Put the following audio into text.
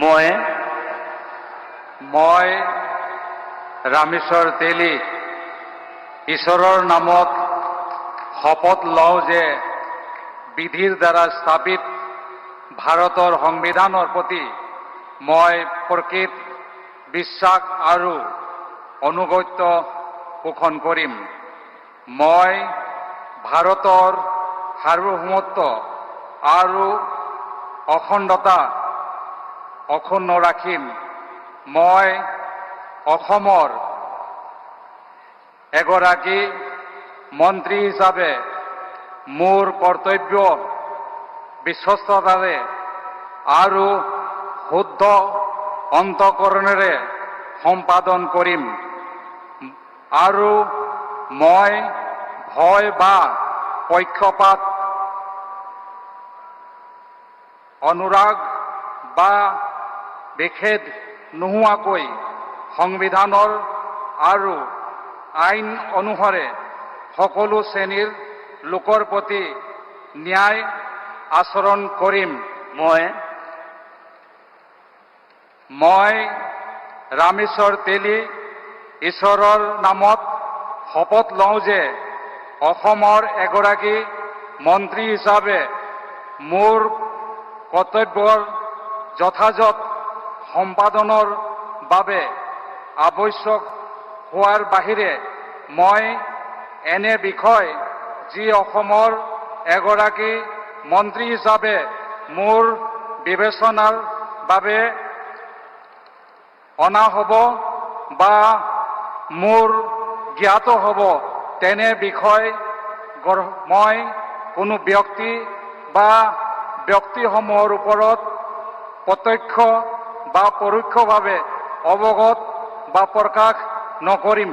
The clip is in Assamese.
মই মই ৰামেশ্বৰ তেলী ঈশ্বৰৰ নামত শপত লওঁ যে বিধিৰ দ্বাৰা স্থাপিত ভাৰতৰ সংবিধানৰ প্ৰতি মই প্ৰকৃত বিশ্বাস আৰু অনুগত্য পোষণ কৰিম। মই ভাৰতৰ সাৰ্বভৌমত্ব আৰু অখণ্ডতা অক্ষুণ্ণ ৰাখিম। মই অসমৰ এগৰাকী মন্ত্ৰী হিচাপে মোৰ কৰ্তব্য বিশ্বস্ততাৰে আৰু শুদ্ধ অন্তঃকৰণেৰে সম্পাদন কৰিম আৰু মই ভয় বা পক্ষপাত অনুৰাগ বা বিখেদ নোহোৱাকৈ সংবিধানৰ আৰু আইন অনুসাৰে সকলো শ্ৰেণীৰ লোকৰ প্ৰতি ন্যায় আচৰণ কৰিম। মই ৰামেশ্বৰ তেলী ঈশ্বৰৰ নামত শপত লওঁ যে অসমৰ এগৰাকী মন্ত্ৰী হিচাপে মোৰ কৰ্তব্যৰ যথাযথ সম্পাদনৰ বাবে আৱশ্যক হোৱাৰ বাহিৰে মই এনে বিষয় যি অসমৰ এগৰাকী মন্ত্ৰী হিচাপে মোৰ বিবেচনাৰ বাবে অনা হ'ব বা মোৰ জ্ঞাত হ'ব তেনে বিষয় মই কোনো ব্যক্তি বা ব্যক্তিসমূহৰ ওপৰত প্ৰত্যক্ষ বা পৰোক্ষভাৱে অৱগত বা প্ৰকাশ নকৰিম।